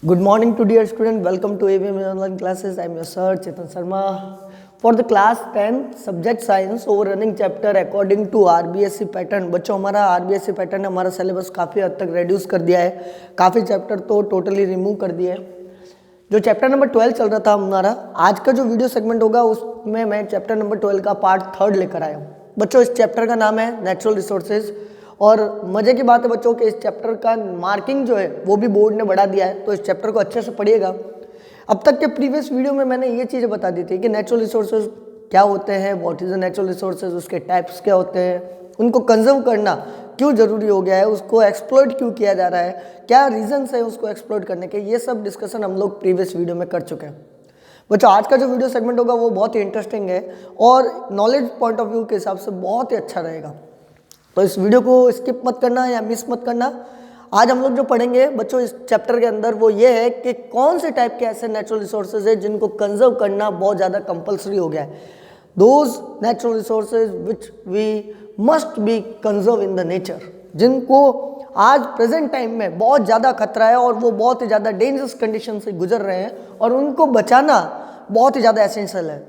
Good morning to dear student. Welcome to AVM online classes. I am your sir Chetan Sharma. For the class 10 subject science overrunning chapter according to RBSC pattern. बच्चों हमारा RBSC pattern ने हमारा syllabus काफ़ी हद तक reduce कर दिया है, काफ़ी चैप्टर तो टोटली रिमूव कर दिए हैं। जो चैप्टर नंबर 12 चल रहा था हमारा, आज का जो वीडियो सेगमेंट होगा उसमें मैं चैप्टर नंबर 12 का पार्ट 3 लेकर आया हूँ। बच्चों इस चैप्टर का नाम है नेचुरल रिसोर्सेज और मज़े की बात है बच्चों कि इस चैप्टर का मार्किंग जो है वो भी बोर्ड ने बढ़ा दिया है, तो इस चैप्टर को अच्छे से पढ़िएगा। अब तक के प्रीवियस वीडियो में मैंने ये चीज़ें बता दी थी कि नेचुरल रिसोर्सेज क्या होते हैं, what is the natural resources, उसके टाइप्स क्या होते हैं, उनको कंजर्व करना क्यों ज़रूरी हो गया है, उसको एक्सप्लॉइट क्यों किया जा रहा है, क्या रीजंस है उसको एक्सप्लॉइट करने के, ये सब डिस्कशन हम लोग प्रीवियस वीडियो में कर चुके हैं। बच्चों आज का जो वीडियो सेगमेंट होगा वो बहुत ही इंटरेस्टिंग है और नॉलेज पॉइंट ऑफ व्यू के हिसाब से बहुत ही अच्छा रहेगा, तो इस वीडियो को स्किप मत करना या मिस मत करना। आज हम लोग जो पढ़ेंगे बच्चों इस चैप्टर के अंदर वो ये है कि कौन से टाइप के ऐसे नेचुरल रिसोर्सेज है जिनको कंजर्व करना बहुत ज़्यादा कंपलसरी हो गया है। Those natural resources which we must be conserve in the nature, जिनको आज प्रेजेंट टाइम में बहुत ज़्यादा खतरा है और वो बहुत ही ज़्यादा डेंजरस कंडीशन से गुजर रहे हैं और उनको बचाना बहुत ही ज़्यादा एसेंशियल है।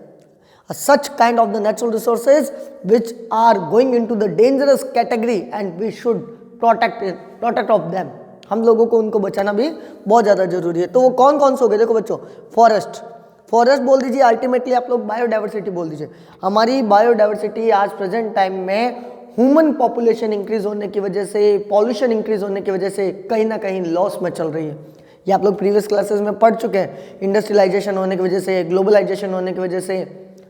Such kind of the natural resources which are going into the dangerous category and we should protect of them. हम लोगों को उनको बचाना भी बहुत ज़्यादा जरूरी है। तो वो कौन कौन से हो गए देखो बच्चों, फॉरेस्ट बोल दीजिए, अल्टीमेटली आप लोग बायोडाइवर्सिटी बोल दीजिए। हमारी बायोडाइवर्सिटी आज प्रेजेंट टाइम में ह्यूमन पॉपुलेशन इंक्रीज होने की वजह से, पॉल्यूशन इंक्रीज होने की वजह से कहीं ना कहीं लॉस में चल रही है। ये आप लोग प्रीवियस क्लासेस में पढ़ चुके हैं। इंडस्ट्रियलाइजेशन होने की वजह से, ग्लोबलाइजेशन होने की वजह से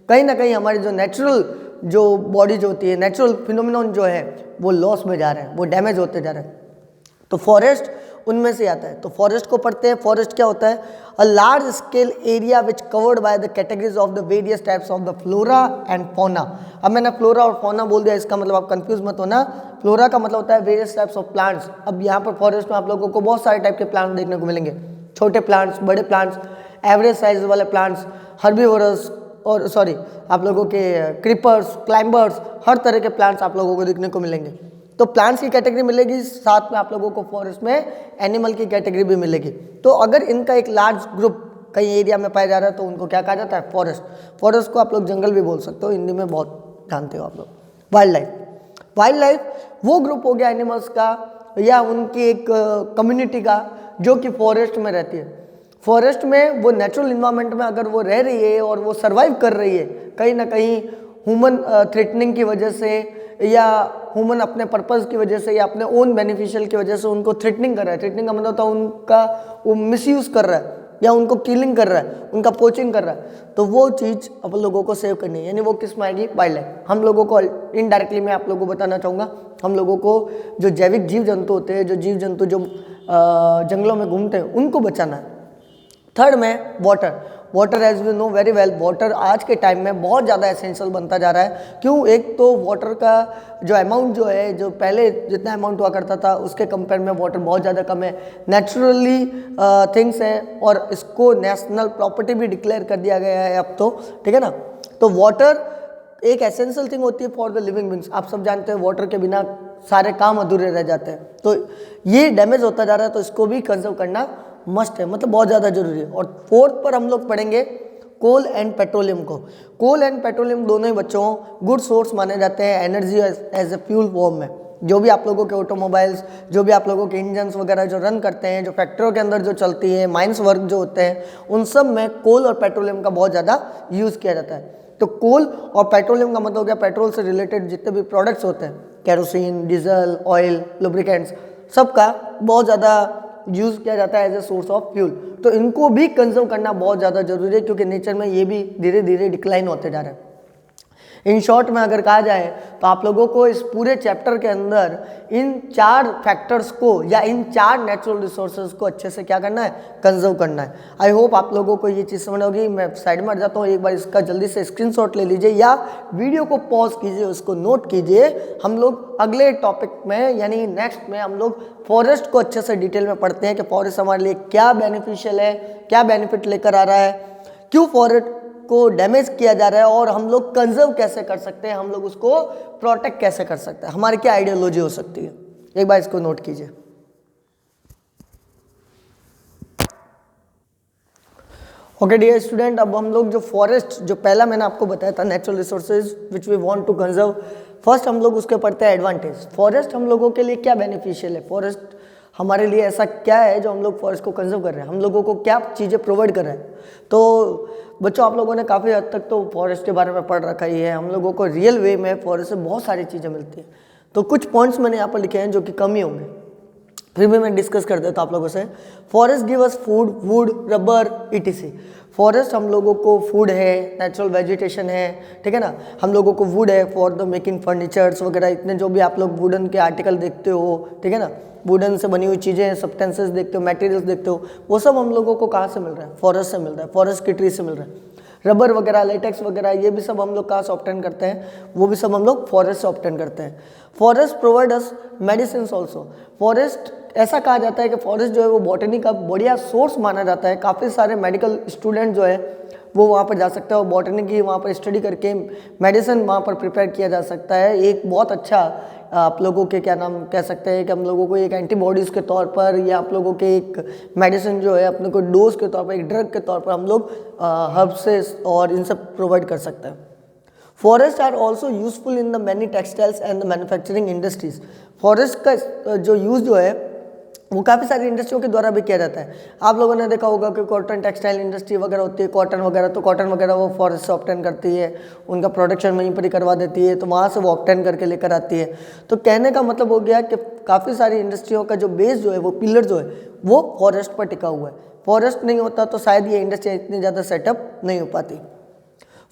कहीं ना कहीं हमारी जो नेचुरल जो बॉडीज होती है, नेचुरल फिनोमिनन जो है वो लॉस में जा रहे हैं, वो डैमेज होते जा रहे हैं। तो फॉरेस्ट उनमें से आता है। तो फॉरेस्ट को पढ़ते हैं। फॉरेस्ट क्या होता है? A large scale area which covered by the categories of the various types of the flora and fauna. अब मैंने फ्लोरा और फौना बोल दिया, इसका मतलब आप कंफ्यूज मत होना। फ्लोरा का मतलब होता है वेरियस टाइप्स ऑफ प्लांट्स। अब यहाँ पर फॉरेस्ट में आप लोगों को बहुत सारे टाइप के प्लांट्स देखने को मिलेंगे, छोटे प्लांट्स, बड़े प्लांट्स, एवरेज साइज वाले प्लांट्स, हर्बीवोरस और आप लोगों के क्रीपर्स, क्लाइंबर्स, हर तरह के प्लांट्स आप लोगों को देखने को मिलेंगे। तो प्लांट्स की कैटेगरी मिलेगी, साथ में आप लोगों को फॉरेस्ट में एनिमल की कैटेगरी भी मिलेगी। तो अगर इनका एक लार्ज ग्रुप कहीं एरिया में पाया जा रहा है तो उनको क्या कहा जाता है? फॉरेस्ट को आप लोग जंगल भी बोल सकते हो, हिंदी में बहुत जानते हो आप लोग। वाइल्ड लाइफ वो ग्रुप हो गया एनिमल्स का या उनकी एक कम्युनिटी का जो कि फॉरेस्ट में रहती है। फॉरेस्ट में वो नेचुरल इन्वायरमेंट में अगर वो रह रही है और वो सर्वाइव कर रही है, कहीं ना कहीं ह्यूमन थ्रेटनिंग की वजह से या ह्यूमन अपने पर्पस की वजह से या अपने ओन बेनिफिशियल की वजह से उनको थ्रेटनिंग कर रहा है। थ्रेटनिंग का मतलब होता है उनका वो मिसयूज़ कर रहा है या उनको किलिंग कर रहा है, उनका पोचिंग कर रहा है, तो वो चीज़ अपन लोगों को सेव करनी है। यानी वो किस में आएगी? Wild life. हम लोगों को इनडायरेक्टली मैं आप लोगों को बताना चाहूँगा, हम लोगों को जो जैविक जीव जंतु होते हैं, जो जीव जंतु जो जंगलों में घूमते हैं, उनको बचाना है। थर्ड में water as we know very well, water आज के टाइम में बहुत ज़्यादा एसेंशियल बनता जा रहा है। क्यों? एक तो वाटर का जो अमाउंट जो है, जो पहले जितना अमाउंट हुआ करता था उसके कंपेयर में वाटर बहुत ज़्यादा कम है। नेचुरली थिंग्स है और इसको नेशनल प्रॉपर्टी भी डिक्लेयर कर दिया गया है अब तो, ठीक है ना। तो वाटर एक एसेंशियल थिंग होती है फॉर द लिविंग बींग्स। आप सब जानते हैं वाटर के बिना सारे काम अधूरे रह जाते हैं, तो ये डैमेज होता जा रहा है, तो इसको भी कंजर्व करना मस्ट है, मतलब बहुत ज़्यादा जरूरी है। और फोर्थ पर हम लोग पढ़ेंगे कोल एंड पेट्रोलियम को। कोल एंड पेट्रोलियम दोनों ही बच्चों गुड सोर्स माने जाते हैं energy as a fuel form में। जो भी आप लोगों के ऑटोमोबाइल्स, जो भी आप लोगों के इंजन्स वगैरह जो रन करते हैं, जो फैक्ट्रियों के अंदर जो चलती है, माइंस वर्क जो होते हैं, उन सब में कोल और पेट्रोलियम का बहुत ज़्यादा यूज़ किया जाता है। तो कोल और पेट्रोलियम का मतलब हो गया पेट्रोल से रिलेटेड जितने भी प्रोडक्ट्स होते हैं, कैरोसिन, डीजल, ऑयल, लुब्रिकेंट्स, सबका बहुत ज़्यादा यूज़ किया जाता है as a source of fuel. तो इनको भी कंजर्व करना बहुत ज़्यादा जरूरी है क्योंकि नेचर में ये भी धीरे धीरे डिक्लाइन होते जा रहे हैं। इन शॉर्ट में अगर कहा जाए तो आप लोगों को इस पूरे चैप्टर के अंदर इन 4 फैक्टर्स को या इन 4 नेचुरल रिसोर्सेज को अच्छे से क्या करना है? कंजर्व करना है। आई होप आप लोगों को ये चीज़ समझ होगी। मैं साइड में हट जाता हूँ, एक बार इसका जल्दी से स्क्रीनशॉट ले लीजिए या वीडियो को पॉज कीजिए, उसको नोट कीजिए। हम लोग अगले टॉपिक में यानी नेक्स्ट में हम लोग फॉरेस्ट को अच्छे से डिटेल में पढ़ते हैं कि फॉरेस्ट हमारे लिए क्या बेनिफिशियल है, क्या बेनिफिट लेकर आ रहा है, क्यों फॉरेस्ट को डैमेज किया जा रहा है और हम लोग कंजर्व कैसे कर सकते हैं, हम लोग उसको प्रोटेक्ट कैसे कर सकते हैं, हमारी क्या आइडियोलॉजी हो सकती है। एक बार इसको नोट कीजिए। ओके डियर स्टूडेंट, अब हम लोग जो फॉरेस्ट, जो पहला मैंने आपको बताया था natural resources which we want to conserve, first हम लोग उसके पढ़ते हैं एडवांटेज। फॉरेस्ट हम लोगों के लिए क्या बेनिफिशियल है, फॉरेस्ट हमारे लिए ऐसा क्या है जो हम लोग फॉरेस्ट को कंजर्व कर रहे हैं, हम लोगों को क्या चीज़ें प्रोवाइड कर रहे हैं। तो बच्चों, आप लोगों ने काफ़ी हद तक तो फॉरेस्ट के बारे में पढ़ रखा ही है। हम लोगों को रियल वे में फॉरेस्ट से बहुत सारी चीज़ें मिलती हैं। तो कुछ पॉइंट्स मैंने यहाँ पर लिखे हैं जो कि कम ही होंगे, फिर भी मैं डिस्कस कर देता हूँ आप लोगों से। Forest give us food, would, rubber, etc. Forest हम लोगों को फूड है, नेचुरल वेजिटेशन है, ठीक है ना। हम लोगों को वुड है फॉर द मेकिंग फर्नीचर्स वगैरह, इतने जो भी आप लोग वुडन के आर्टिकल देखते हो, ठीक है ना, वुडन से बनी हुई चीज़ें, सब्सटेंसेस देखते हो, मटेरियल्स देखते हो, वो सब हम लोगों को कहाँ से मिल रहा है, फॉरेस्ट से मिल रहा है, फॉरेस्ट की ट्री से मिल रहा है। रबर वगैरह, लेटेक्स वगैरह, ये भी सब हम लोग कहाँ से ऑब्टेन करते हैं, वो भी सब हम लोग फॉरेस्ट से ऑब्टेन करते हैं। Forest provide us medicine also. Forest, ऐसा कहा जाता है कि फॉरेस्ट जो है वो बॉटनी का बढ़िया सोर्स माना जाता है। काफ़ी सारे मेडिकल स्टूडेंट जो है वो वहाँ पर जा सकता है और बॉटनी की वहाँ पर स्टडी करके मेडिसिन वहाँ पर प्रिपेयर किया जा सकता है। एक बहुत अच्छा आप लोगों के क्या नाम कह सकते हैं कि हम लोगों को एक एंटीबॉडीज़ के तौर पर, या आप लोगों के एक मेडिसिन जो है अपने को डोज के तौर पर, एक ड्रग के तौर पर हम लोग हर्ब्स और इन सब प्रोवाइड कर सकते हैं। Forest are also useful in the many textiles and the manufacturing industries. Forest का जो यूज़ जो है वो काफ़ी सारी इंडस्ट्रियों के द्वारा भी किया जाता है। आप लोगों ने देखा होगा कि कॉटन टेक्सटाइल इंडस्ट्री वगैरह होती है, कॉटन वगैरह, तो कॉटन वगैरह वो फॉरेस्ट से ऑब्टेन करती है, उनका प्रोडक्शन वहीं पर ही करवा देती है, तो वहाँ से वो ऑब्टेन करके लेकर आती है। तो कहने का मतलब हो गया कि काफ़ी सारी इंडस्ट्रियों का जो बेस जो है, वो पिलर जो है, वो फॉरेस्ट पर टिका हुआ है। फॉरेस्ट नहीं होता तो शायद ये इंडस्ट्री इतनी ज़्यादा सेटअप नहीं हो पाती।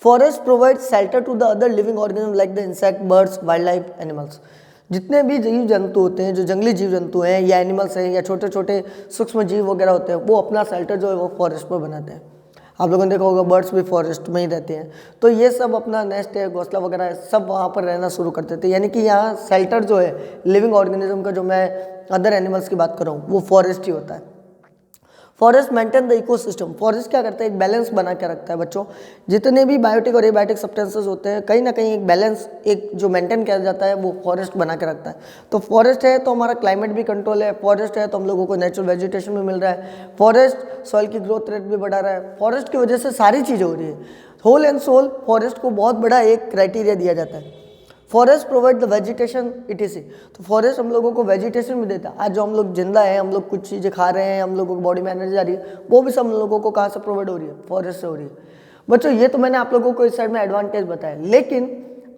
Forest provide shelter to the other living organism like the insect, birds, wildlife, animals. जितने भी जीव जंतु होते हैं, जो जंगली जीव जंतु हैं या एनिमल्स हैं या छोटे छोटे सूक्ष्म जीव वगैरह होते हैं, वो अपना शेल्टर जो है वो फॉरेस्ट पर बनाते हैं। आप लोगों ने देखा होगा बर्ड्स भी फॉरेस्ट में ही रहते हैं, तो ये सब अपना नेस्ट है, घोंसला वगैरह है, सब वहाँ पर रहना शुरू कर देते हैं। यानी कि यहाँ शेल्टर जो है लिविंग ऑर्गेनिज्म का, जो मैं अदर एनिमल्स की बात कर रहा हूँ, वो फॉरेस्ट ही होता है। Forest maintain the ecosystem. Forest क्या करता है, एक बैलेंस बना के रखता है बच्चों। जितने भी बायोटिक और एबायोटिक सब्सटेंसेस होते हैं, कहीं ना कहीं एक बैलेंस, एक जो मेंटेन किया जाता है, वो फॉरेस्ट बना के रखता है। तो फॉरेस्ट है तो हमारा क्लाइमेट भी कंट्रोल है, फॉरेस्ट है तो हम लोगों को नेचुरल वेजिटेशन भी मिल रहा है, फॉरेस्ट सॉइल की ग्रोथ रेट भी बढ़ा रहा है। फॉरेस्ट की वजह से सारी चीज़ें हो रही है। होल एंड सोल फॉरेस्ट को बहुत बड़ा एक क्राइटेरिया दिया जाता है। Forest provide the vegetation etc.. तो फॉरेस्ट हम लोगों को वेजिटेशन भी देता है। आज जो हम लोग जिंदा है, हम लोग कुछ चीज़ें खा रहे हैं, हम लोगों को बॉडी में एनर्जी आ रही है, वो भी सब हम लोगों को कहाँ से प्रोवाइड हो रही है, फॉरेस्ट से हो रही है। बच्चों, ये तो मैंने आप लोगों को इस साइड में एडवांटेज बताया, लेकिन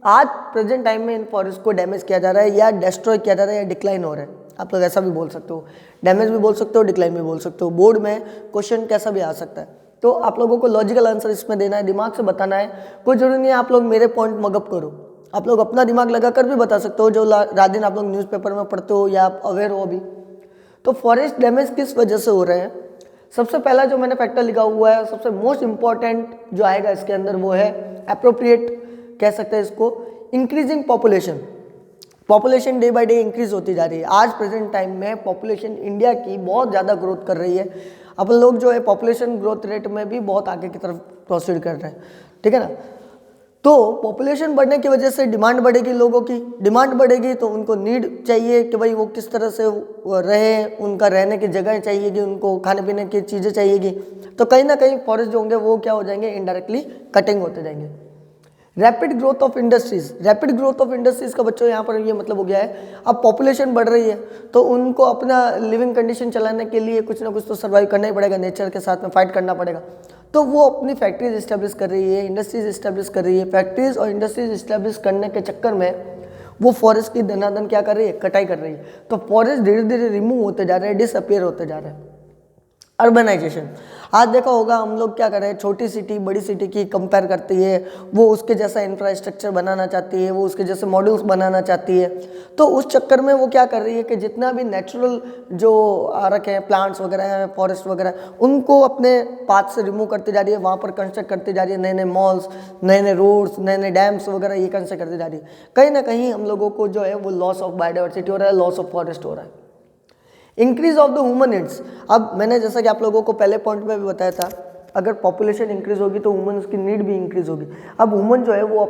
आज प्रेजेंट टाइम में इन फॉरेस्ट को डैमेज किया जा रहा है, या डिस्ट्रॉय किया जा रहा है, या डिक्लाइन हो रहा है। आप लोग ऐसा भी बोल सकते हो, डैमेज भी बोल सकते हो, डिक्लाइन भी बोल सकते हो। बोर्ड में क्वेश्चन कैसा भी आ सकता है, तो आप लोगों को लॉजिकल आंसर इसमें देना है, दिमाग से बताना है। कोई जरूरी नहीं है आप लोग मेरे पॉइंट मगअप करो, आप लोग अपना दिमाग लगाकर भी बता सकते हो, जो रात दिन आप लोग न्यूज़पेपर में पढ़ते हो या आप अवेयर हो अभी। तो फॉरेस्ट डैमेज किस वजह से हो रहे हैं? सबसे पहला जो मैंने फैक्टर लिखा हुआ है, सबसे मोस्ट इंपॉर्टेंट जो आएगा इसके अंदर, वो है एप्रोप्रिएट, कह सकते हैं इसको, increasing population. Population day by day increase होती जा रही है। आज प्रेजेंट टाइम में पॉपुलेशन इंडिया की बहुत ज़्यादा ग्रोथ कर रही है। अपन लोग जो है पॉपुलेशन ग्रोथ रेट में भी बहुत आगे की तरफ प्रोसीड कर रहे हैं, ठीक है ना। तो पॉपुलेशन बढ़ने की वजह से डिमांड बढ़ेगी, लोगों की डिमांड बढ़ेगी तो उनको नीड चाहिए कि भाई वो किस तरह से रहे, उनका रहने की जगह चाहिएगी, उनको खाने पीने की चीज़ें चाहिएगी। तो कहीं ना कहीं फॉरेस्ट जो होंगे वो क्या हो जाएंगे, इनडायरेक्टली कटिंग होते जाएंगे। Rapid growth of industries. Rapid growth of industries का बच्चों यहाँ पर ये मतलब हो गया है, अब पॉपुलेशन बढ़ रही है तो उनको अपना लिविंग कंडीशन चलाने के लिए कुछ ना कुछ तो सर्वाइव करना ही पड़ेगा, नेचर के साथ में फाइट करना पड़ेगा। तो वो अपनी फैक्ट्रीज इस्टेब्लिश कर रही है, इंडस्ट्रीज इस्टेब्लिश कर रही है। फैक्ट्रीज और इंडस्ट्रीज इस्टेब्लिश करने के चक्कर में वो फॉरेस्ट की धनाधन क्या कर रही है, कटाई कर रही है। तो फॉरेस्ट धीरे धीरे रिमूव होते जा रहे हैं, डिसअपियर होते जा रहे हैं। अर्बनाइजेशन। आज देखा होगा हम लोग क्या कर रहे हैं, छोटी सिटी बड़ी सिटी की कंपेयर करती है, वो उसके जैसा इंफ्रास्ट्रक्चर बनाना चाहती है, वो उसके जैसे मॉड्यूल्स बनाना चाहती है। तो उस चक्कर में वो क्या कर रही है कि जितना भी नेचुरल जो आ रखे हैं प्लांट्स वगैरह हैं, फॉरेस्ट वगैरह, उनको अपने पाथ से रिमूव करती जा रही है, वहाँ पर कंस्ट्रक्ट करती जा रही है, नए नए मॉल्स, नए नए रोड्स, नए नए डैम्स वगैरह ये कंस्ट्रक्ट करती जा रही है। कहीं ना कहीं हम लोगों को जो है वो लॉस ऑफ बायोडाइवर्सिटी हो रहा है, लॉस ऑफ फॉरेस्ट हो रहा है। Increase of the human needs. अब मैंने जैसा कि आप लोगों को पहले पॉइंट में भी बताया था, अगर पॉपुलेशन इंक्रीज होगी तो ह्यूमन की नीड भी इंक्रीज होगी। अब ह्यूमन जो है वो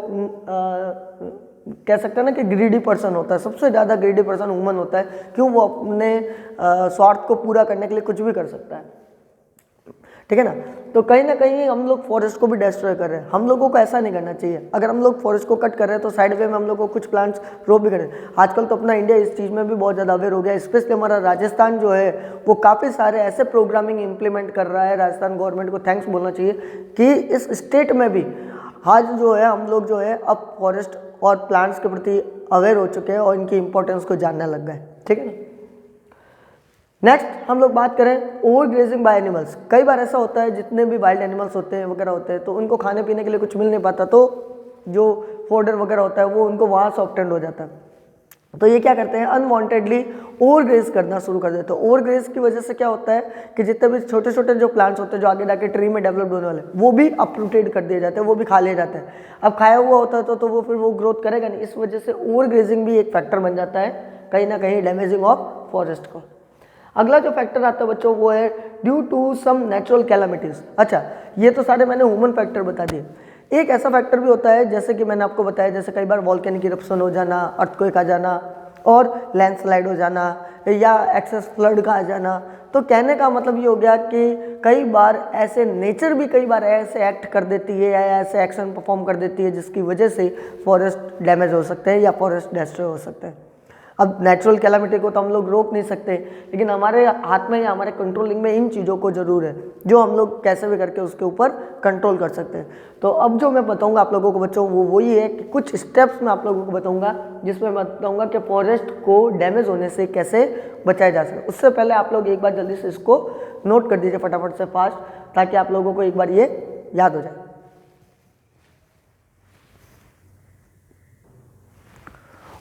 कह सकते हैं ना कि ग्रीडी पर्सन होता है, सबसे ज़्यादा ग्रीडी पर्सन ह्यूमन होता है। क्यों? वो अपने स्वार्थ को पूरा करने के लिए कुछ भी कर सकता है। ठीक है ना। तो कहीं ना कहीं हम लोग फॉरेस्ट को भी डिस्ट्रॉय कर रहे हैं। हम लोगों को ऐसा नहीं करना चाहिए। अगर हम लोग फॉरेस्ट को कट कर रहे हैं तो साइड वे में हम लोग को कुछ प्लांट्स ग्रो भी करें। आजकल तो अपना इंडिया इस चीज़ में भी बहुत ज़्यादा अवेयर हो गया है। स्पेशली हमारा राजस्थान जो है वो काफ़ी सारे ऐसे प्रोग्रामिंग इम्प्लीमेंट कर रहा है। राजस्थान गवर्नमेंट को थैंक्स बोलना चाहिए कि इस स्टेट में भी आज जो है हम लोग जो है अब फॉरेस्ट और प्लांट्स के प्रति अवेयर हो चुके हैं और इनकी इंपॉर्टेंस को जानने लग गए। ठीक है ना। नेक्स्ट हम लोग बात करें ओवर ग्रेजिंग बाय एनिमल्स। कई बार ऐसा होता है जितने भी वाइल्ड एनिमल्स होते हैं वगैरह होते हैं तो उनको खाने पीने के लिए कुछ मिल नहीं पाता, तो जो फोडर वगैरह होता है वो उनको वहाँ से ऑब्टेंड हो जाता है। तो ये क्या करते हैं, अनवांटेडली ओवर ग्रेज करना शुरू कर देते हैं। ओवर ग्रेज की वजह से क्या होता है कि जितने भी छोटे छोटे जो प्लांट्स होते हैं जो आगे जाके ट्री में डेवलप होने वाले वो भी अपरूटेड कर दिए जाते हैं, वो भी खा लिए जाते हैं। अब खाया हुआ होता है तो वो फिर वो ग्रोथ करेगा नहीं। इस वजह से ओवर ग्रेजिंग भी एक फैक्टर बन जाता है कहीं ना कहीं डैमेजिंग ऑफ फॉरेस्ट को। अगला जो फैक्टर आता है बच्चों वो है due to some natural calamities. अच्छा, ये तो सारे मैंने ह्यूमन फैक्टर बता दिए। एक ऐसा फैक्टर भी होता है जैसे कि मैंने आपको बताया, जैसे कई बार वॉल्केनिक इरप्शन हो जाना, अर्थक्वेक आ जाना और लैंडस्लाइड हो जाना या एक्सेस फ्लड का आ जाना। तो कहने का मतलब ये हो गया कि कई बार ऐसे नेचर भी कई बार ऐसे एक्ट कर देती है या ऐसे एक्शन परफॉर्म कर देती है जिसकी वजह से फॉरेस्ट डैमेज हो सकते हैं या फॉरेस्ट डिस्ट्रॉय हो सकते हैं। अब नेचुरल कैलामिटी को तो हम लोग रोक नहीं सकते, लेकिन हमारे हाथ में या हमारे कंट्रोलिंग में इन चीज़ों को ज़रूर है जो हम लोग कैसे भी करके उसके ऊपर कंट्रोल कर सकते हैं। तो अब जो मैं बताऊंगा आप लोगों को बच्चों वो वही है कि कुछ स्टेप्स मैं आप लोगों को बताऊंगा जिसमें मैं बताऊंगा कि फॉरेस्ट को डैमेज होने से कैसे बचाया जा सके। उससे पहले आप लोग एक बार जल्दी से इसको नोट कर दीजिए फटाफट से फास्ट, ताकि आप लोगों को एक बार ये याद हो जाए।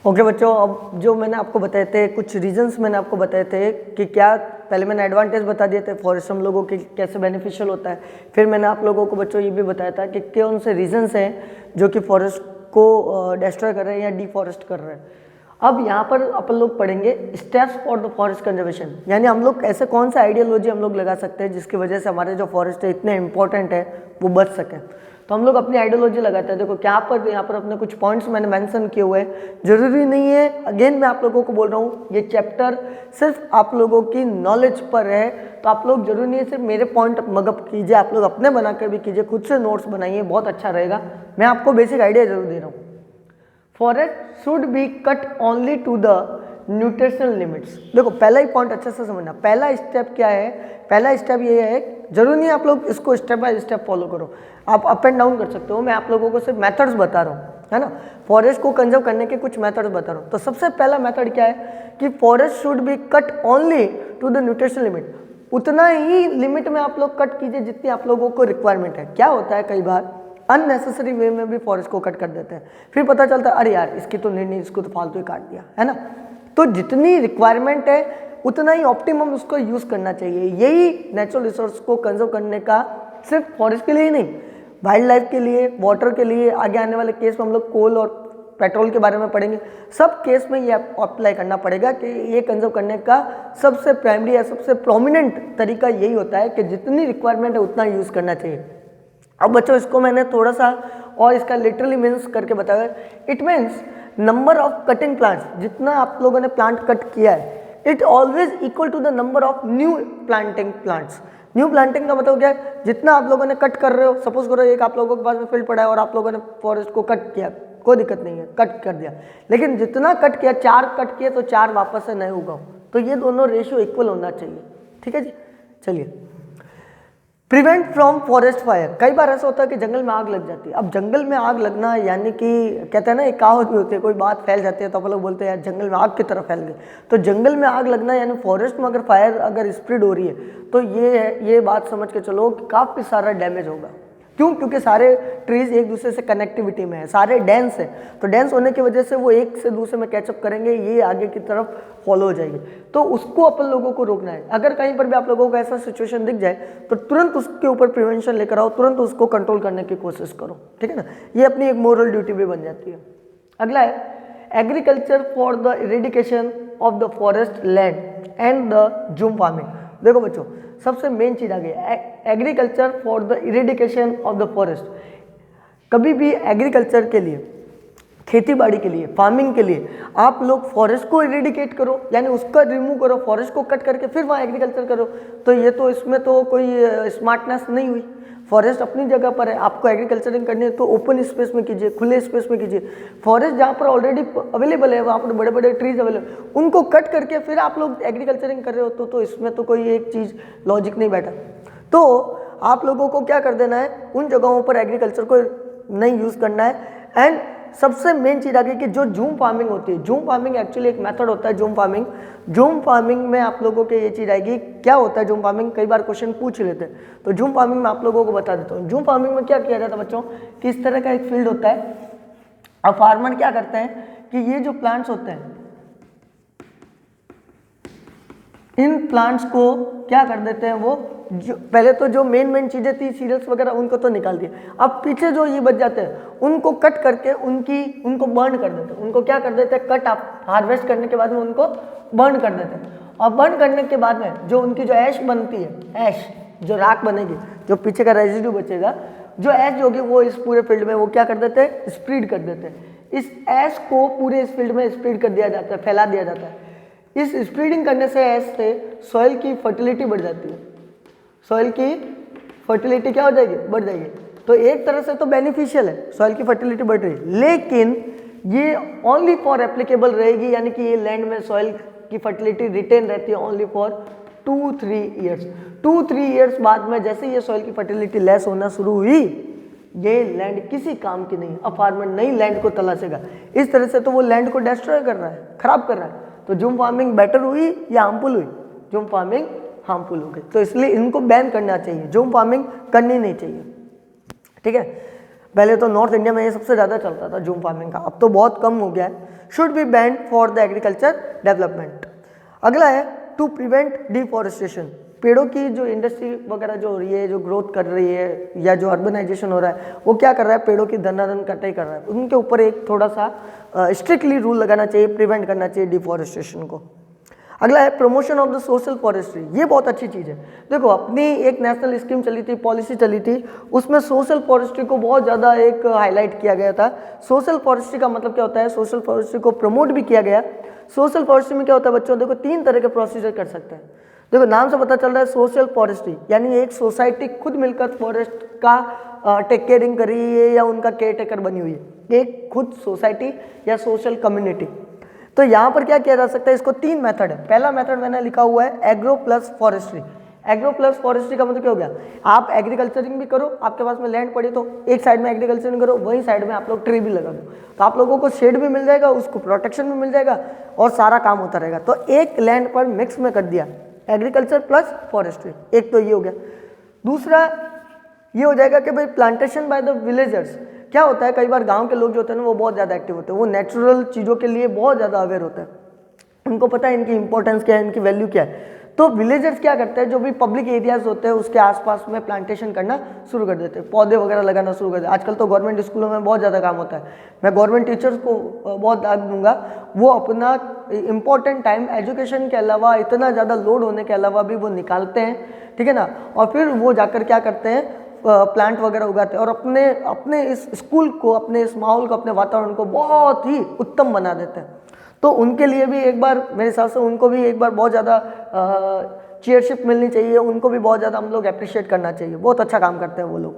ओके बच्चों, अब जो मैंने आपको बताए थे कुछ रीजंस मैंने आपको बताए थे कि क्या, पहले मैंने एडवांटेज बता दिए थे फॉरेस्ट हम लोगों के कैसे बेनिफिशियल होता है। फिर मैंने आप लोगों को बच्चों ये भी बताया था कि कौन से रीजंस हैं जो कि फॉरेस्ट को डिस्ट्रॉय कर रहे हैं या डिफॉरेस्ट कर रहे हैं। अब यहाँ पर अपन लोग पढ़ेंगे steps for the forest conservation, यानी हम लोग ऐसे कौन सा आइडियोलॉजी हम लोग लगा सकते हैं जिसकी वजह से हमारे जो फॉरेस्ट है इतने इंपॉर्टेंट है वो बच सके। तो हम लोग अपनी आइडियोलॉजी लगाते हैं। देखो क्या पर यहाँ पर अपने कुछ पॉइंट्स मैंने मेंशन किए हुए हैं, जरूरी नहीं है, अगेन मैं आप लोगों को बोल रहा हूँ ये चैप्टर सिर्फ आप लोगों की नॉलेज पर है। तो आप लोग जरूरी नहीं है सिर्फ मेरे पॉइंट मगअप कीजिए, आप लोग अपने बना कर भी कीजिए, खुद से नोट्स बनाइए, बहुत अच्छा रहेगा। मैं आपको बेसिक आइडिया जरूर दे रहा हूँ। Forest should be cut only to the nutritional limits. देखो पहला ही पॉइंट अच्छे से समझना, पहला स्टेप क्या है, पहला स्टेप ये है, जरूरी नहीं आप लोग इसको स्टेप बाय स्टेप फॉलो करो, आप अप एंड डाउन कर सकते हो। मैं आप लोगों को सिर्फ मेथड्स बता रहा हूँ, है ना, फॉरेस्ट को कंजर्व करने के कुछ मेथड्स बता रहा हूँ। तो सबसे पहला मेथड क्या है कि forest should be cut only to the nutritional limit. उतना ही लिमिट में आप लोग कट कीजिए जितनी आप लोगों को रिक्वायरमेंट है। क्या होता है कई बार अननेसेसरी वे में भी फॉरेस्ट को कट कर देते हैं, फिर पता चलता है अरे यार इसकी तो नहीं, इसको तो फालतू ही काट दिया, है ना। तो जितनी रिक्वायरमेंट है उतना ही ऑप्टिमम उसको यूज़ करना चाहिए। यही नेचुरल रिसोर्स को कंजर्व करने का सिर्फ फॉरेस्ट के लिए ही नहीं, वाइल्ड लाइफ के लिए, वाटर के लिए, आगे आने वाले केस में हम लोग कोल और पेट्रोल के बारे में पढ़ेंगे, सब केस में ये अप्लाई करना पड़ेगा कि ये कंजर्व करने का सबसे प्राइमरी या सबसे प्रोमिनेंट तरीका यही होता है कि जितनी रिक्वायरमेंट है उतना यूज़ करना चाहिए। अब बच्चों इसको मैंने थोड़ा सा और इसका लिटरली मीन्स करके बताया। It means number of cutting plants, जितना आप लोगों ने प्लांट कट किया है it always equal to the number of new planting plants. New planting का मतलब क्या है, जितना आप लोगों ने कट कर रहे हो, सपोज करो एक आप लोगों के पास में फील्ड पड़ा है और आप लोगों ने फॉरेस्ट को कट किया, कोई दिक्कत नहीं है, कट कर दिया, लेकिन जितना कट किया, 4 कट किए तो 4 वापस से नए उगाओ, तो ये दोनों रेशियो इक्वल होना चाहिए। ठीक है जी, चलिए। Prevent from forest fire. कई बार ऐसा होता है कि जंगल में आग लग जाती है। अब जंगल में आग लगना यानी कि कहते हैं ना, एक कहावत भी होती है, कोई बात फैल जाती है तो आप लोग बोलते हैं यार जंगल में आग की तरह फैल गई। तो जंगल में आग लगना यानी फॉरेस्ट में अगर फायर अगर स्प्रेड हो रही है तो ये बात समझ के चलो कि काफ़ी सारा डैमेज होगा। क्यों? क्योंकि सारे ट्रीज एक दूसरे से कनेक्टिविटी में है, सारे डेंस है, तो डेंस होने की वजह से वो एक से दूसरे में कैचअप करेंगे, ये आगे की तरफ फॉलो हो जाएगी। तो उसको अपन लोगों को रोकना है। अगर कहीं पर भी आप लोगों को ऐसा सिचुएशन दिख जाए तो तुरंत उसके ऊपर प्रिवेंशन लेकर आओ, तुरंत उसको कंट्रोल करने की कोशिश करो। ठीक है ना, ये अपनी एक मोरल ड्यूटी भी बन जाती है। अगला है agriculture for the eradication of the forest land and the zoom farming. देखो बच्चों, सबसे मेन चीज आ गई agriculture for the eradication of the forest. कभी भी एग्रीकल्चर के लिए खेती बाड़ी के लिए, फार्मिंग के लिए आप लोग फॉरेस्ट को इरेडिकेट करो, यानी उसका रिमूव करो, फॉरेस्ट को कट करके फिर वहाँ एग्रीकल्चर करो, तो ये तो इसमें तो कोई स्मार्टनेस नहीं हुई। फॉरेस्ट अपनी जगह पर है, आपको एग्रीकल्चरिंग करनी है तो ओपन स्पेस में कीजिए, खुले स्पेस में कीजिए। फॉरेस्ट जहाँ पर ऑलरेडी अवेलेबल है, वहाँ पर बड़े बड़े ट्रीज अवेलेबल, उनको कट करके फिर आप लोग एग्रीकल्चरिंग कर रहे हो तो इसमें तो कोई एक चीज़ लॉजिक नहीं बैठा। तो आप लोगों को क्या कर देना है, उन जगहों पर एग्रीकल्चर को नहीं यूज़ करना है। एंड सबसे मेन चीज़ आ गई कि जो जूम फार्मिंग होती है, जूम फार्मिंग एक्चुअली एक मेथड होता है जूम फार्मिंग। जूम फार्मिंग में आप लोगों के ये चीज़ आएगी, क्या होता है जूम फार्मिंग, कई बार क्वेश्चन पूछ लेते हैं, तो जूम फार्मिंग में आप लोगों को बता देता हूँ। जूम फार्मिंग में क्या किया जाता है बच्चों, कि इस तरह का एक फील्ड होता है, अब फार्मर क्या करते हैं कि ये जो प्लांट्स होते हैं, इन प्लांट्स को क्या कर देते हैं, वो जो पहले तो जो मेन चीज़ें थी सीरियल्स वगैरह उनको तो निकाल दिए, अब पीछे जो ये बच जाते हैं उनको कट करके उनको बर्न कर देते हैं। उनको क्या कर देते हैं, कट आप हार्वेस्ट करने के बाद में उनको बर्न कर देते हैं, और बर्न करने के बाद में जो उनकी जो ऐश बनती है, ऐश जो राख बनेगी, जो पीछे का रेजिड्यू बचेगा, जो ऐश होगी वो इस पूरे फील्ड में वो क्या कर देते हैं, स्प्रेड कर देते हैं। इस ऐश को पूरे इस फील्ड में स्प्रेड कर दिया जाता है, फैला दिया जाता है। इस स्प्रेडिंग करने से ऐसे सॉइल की फर्टिलिटी बढ़ जाती है, सॉइल की फर्टिलिटी क्या हो जाएगी, बढ़ जाएगी। तो एक तरह से तो बेनिफिशियल है, सॉइल की फर्टिलिटी बढ़ रही है, लेकिन ये ओनली फॉर एप्लीकेबल रहेगी, यानी कि ये लैंड में सॉइल की फर्टिलिटी रिटेन रहती है ओनली फॉर 2-3 ईयर्स। 2-3 ईयर्स बाद में जैसे ये सॉइल की फर्टिलिटी लेस होना शुरू हुई, ये लैंड किसी काम की नहीं, अब फार्मर नई लैंड को तलाशेगा। इस तरह से तो वो लैंड को डिस्ट्रॉय कर रहा है, खराब कर रहा है। तो जूम फार्मिंग बेटर हुई या हार्मफुल हुई, जूम फार्मिंग हार्मफुल हो गई, तो इसलिए इनको बैन करना चाहिए, जूम फार्मिंग करनी नहीं चाहिए, ठीक है। पहले तो नॉर्थ इंडिया में ये सबसे ज़्यादा चलता था जूम फार्मिंग का, अब तो बहुत कम हो गया है। Should be banned for the agriculture development. अगला है टू प्रिवेंट डिफॉरेस्टेशन। पेड़ों की जो इंडस्ट्री वगैरह जो हो रही है, जो ग्रोथ कर रही है, या जो अर्बनाइजेशन हो रहा है, वो क्या कर रहा है, पेड़ों की धनाधन कटाई कर रहा है। उनके ऊपर एक थोड़ा सा स्ट्रिक्टली रूल लगाना चाहिए, प्रिवेंट करना चाहिए डिफॉरेस्टेशन को। अगला है promotion of the social forestry. ये बहुत अच्छी चीज़ है। देखो अपनी एक नेशनल स्कीम चली थी, पॉलिसी चली थी, उसमें सोशल फॉरेस्ट्री को बहुत ज़्यादा एक हाईलाइट किया गया था। सोशल फॉरेस्ट्री का मतलब क्या होता है, सोशल फॉरेस्ट्री को प्रमोट भी किया गया। सोशल फॉरेस्ट्री में क्या होता है बच्चों, देखो 3 तरह के प्रोसीजर कर सकते हैं। देखो नाम से पता चल रहा है सोशल फॉरेस्ट्री, यानी एक सोसाइटी खुद मिलकर फॉरेस्ट का टेक केयरिंग कर रही है या उनका केयर टेकर बनी हुई है, एक खुद सोसाइटी या सोशल कम्युनिटी। तो यहाँ पर क्या किया जा सकता है, इसको 3 मेथड है। पहला मेथड मैंने लिखा हुआ है agro plus forestry. Agro plus forestry का मतलब क्या हो गया, आप एग्रीकल्चरिंग भी करो, आपके पास में लैंड पड़ी तो एक साइड में एग्रीकल्चरिंग करो, वही साइड में आप लोग ट्री भी लगा दो, तो आप लोगों को शेड भी मिल जाएगा, उसको प्रोटेक्शन भी मिल जाएगा और सारा काम होता रहेगा। तो एक लैंड पर मिक्स में कर दिया एग्रीकल्चर प्लस फॉरेस्ट्री, एक तो ये हो गया। दूसरा ये हो जाएगा कि भाई प्लांटेशन बाय द विलेजर्स। क्या होता है, कई बार गांव के लोग जो होते हैं ना, वो बहुत ज़्यादा एक्टिव होते हैं, वो नेचुरल चीज़ों के लिए बहुत ज़्यादा अवेयर होते हैं, उनको पता है इनकी इंपॉर्टेंस क्या है, इनकी वैल्यू क्या है। तो विलेजर्स क्या करते हैं, जो भी पब्लिक एरियाज होते हैं उसके आसपास में प्लांटेशन करना शुरू कर देते हैं, पौधे वगैरह लगाना शुरू कर देते हैं। आजकल तो गवर्नमेंट स्कूलों में बहुत ज़्यादा काम होता है, मैं गवर्नमेंट टीचर्स को बहुत दाद दूंगा, वो अपना इंपॉर्टेंट टाइम एजुकेशन के अलावा, इतना ज़्यादा लोड होने के अलावा भी वो निकालते हैं, ठीक है ना, और फिर वो जाकर क्या करते हैं, प्लांट वगैरह उगाते हैं और अपने इस स्कूल को, अपने इस माहौल को, अपने वातावरण को बहुत ही उत्तम बना देते हैं। तो उनके लिए भी एक बार मेरे हिसाब से उनको भी एक बार बहुत ज़्यादा चीयरशिप मिलनी चाहिए, उनको भी बहुत ज़्यादा हम लोग अप्रिशिएट करना चाहिए, बहुत अच्छा काम करते हैं वो लोग।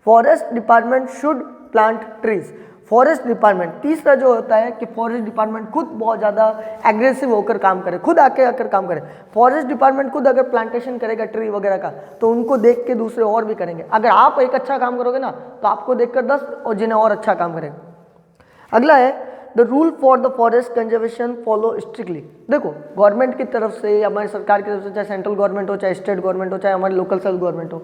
Forest department should plant trees. Forest department, तीसरा जो होता है कि फॉरेस्ट डिपार्टमेंट खुद बहुत ज़्यादा एग्रेसिव होकर काम करे, खुद आकर काम करे। फॉरेस्ट डिपार्टमेंट खुद अगर प्लांटेशन करेगा ट्री वगैरह का, तो उनको देख के दूसरे और भी करेंगे। अगर आप एक अच्छा काम करोगे ना, तो आपको देखकर 10 और जिन्हें और अच्छा काम करेंगे। अगला है the rule for the forest conservation follow strictly. देखो गवर्नमेंट की तरफ से, हमारी सरकार की तरफ से, चाहे सेंट्रल गवर्नमेंट हो, चाहे स्टेट गवर्नमेंट हो, चाहे हमारी लोकल सेल्फ गवर्नमेंट हो,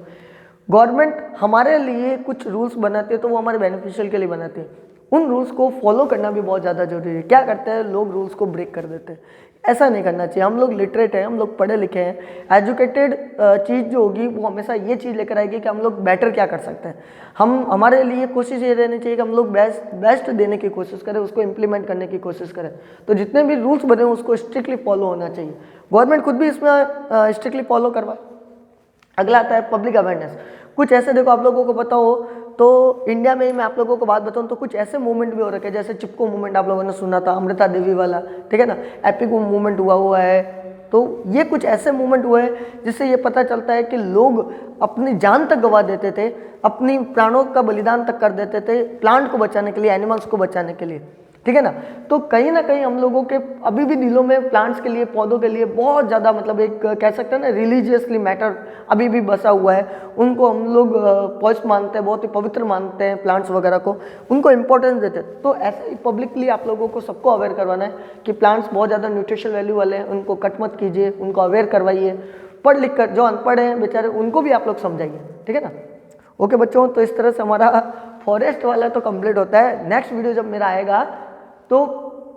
गवर्नमेंट हमारे लिए कुछ रूल्स बनाती है तो वो हमारे बेनिफिशियल के लिए बनाती है। उन रूल्स को फॉलो करना भी बहुत ज़्यादा जरूरी है। क्या करते हैं लोग, रूल्स को ब्रेक कर देते हैं, ऐसा नहीं करना चाहिए। हम लोग लिटरेट हैं, हम लोग पढ़े लिखे हैं, एजुकेटेड चीज़ जो होगी वो हमेशा ये चीज़ लेकर आएगी कि हम लोग बेटर क्या कर सकते हैं। हमारे लिए कोशिश ये रहनी चाहिए कि हम लोग बेस्ट देने की कोशिश करें, उसको इम्प्लीमेंट करने की कोशिश करें। तो जितने भी रूल्स बने उसको स्ट्रिक्टली फॉलो होना चाहिए, गवर्नमेंट खुद भी इसमें स्ट्रिक्टली फॉलो करवाए। अगला आता है पब्लिक अवेयरनेस। कुछ ऐसे देखो आप लोगों को पता हो तो इंडिया में ही मैं आप लोगों को बात बताऊं तो कुछ ऐसे मूवमेंट भी हो रखे हैं, जैसे चिपको मूवमेंट आप लोगों ने सुना था, अमृता देवी वाला, ठीक है ना, एपिक मूवमेंट हुआ है। तो ये कुछ ऐसे मूवमेंट हुए हैं जिससे ये पता चलता है कि लोग अपनी जान तक गंवा देते थे, अपनी प्राणों का बलिदान तक कर देते थे प्लांट को बचाने के लिए, एनिमल्स को बचाने के लिए, ठीक है ना। तो कहीं ना कहीं हम लोगों के अभी भी दिलों में प्लांट्स के लिए, पौधों के लिए बहुत ज़्यादा मतलब एक कह सकते हैं ना रिलीजियसली मैटर अभी भी बसा हुआ है। उनको हम लोग पॉइस्ट मानते हैं, बहुत ही पवित्र मानते हैं प्लांट्स वगैरह को, उनको इंपॉर्टेंस देते हैं। तो ऐसे ही पब्लिकली आप लोगों को सबको अवेयर करवाना है कि प्लांट्स बहुत ज़्यादा न्यूट्रिशनल वैल्यू वाले हैं, उनको कट मत कीजिए, उनको अवेयर करवाइए। पढ़ लिख कर जो अनपढ़ हैं बेचारे उनको भी आप लोग समझाइए, ठीक है ना। ओके बच्चों, तो इस तरह से हमारा फॉरेस्ट वाला तो कंप्लीट होता है। नेक्स्ट वीडियो जब मेरा आएगा तो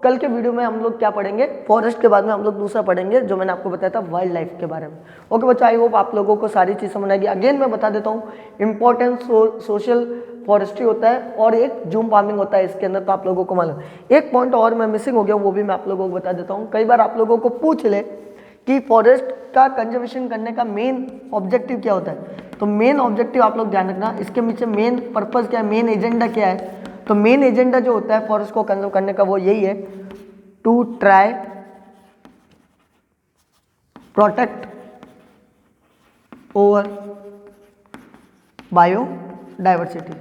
कल के वीडियो में हम लोग क्या पढ़ेंगे, फॉरेस्ट के बाद में हम लोग दूसरा पढ़ेंगे जो मैंने आपको बताया था वाइल्ड लाइफ के बारे में। ओके बच्चों, आई होप आप लोगों को सारी चीज़ समझ आएगी। अगेन मैं बता देता हूँ, इंपॉर्टेंस सोशल फॉरेस्ट्री होता है और एक जूम फार्मिंग होता है इसके अंदर, तो आप लोगों को मालूम। एक पॉइंट और मैं मिसिंग हो गया, वो भी मैं आप लोगों को बता देता हूँ। कई बार आप लोगों को पूछ ले कि फॉरेस्ट का कंजर्वेशन करने का मेन ऑब्जेक्टिव क्या होता है, तो मेन ऑब्जेक्टिव आप लोग ध्यान रखना, इसके पीछे मेन पर्पज़ क्या है, मेन एजेंडा क्या है। तो मेन एजेंडा जो होता है फॉरेस्ट को कंजर्व करने का वो यही है, to try protect over biodiversity.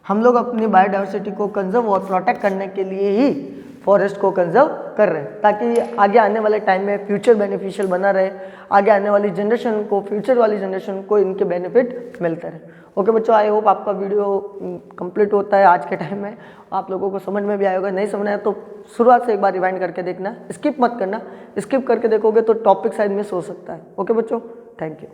हम लोग अपनी बायोडाइवर्सिटी को कंजर्व और प्रोटेक्ट करने के लिए ही फॉरेस्ट को कंजर्व कर रहे हैं, ताकि आगे आने वाले टाइम में फ्यूचर बेनिफिशियल बना रहे, आगे आने वाली जनरेशन को, फ्यूचर वाली जनरेशन को इनके बेनिफिट मिलते रहे। ओके बच्चों, आई होप आपका वीडियो कंप्लीट होता है आज के टाइम में, आप लोगों को समझ में भी आएगा। नहीं समझ आया तो शुरुआत से एक बार रिवाइंड करके देखना, स्किप मत करना, स्किप करके देखोगे तो टॉपिक शायद मिस हो सकता है। ओके बच्चों, थैंक यू।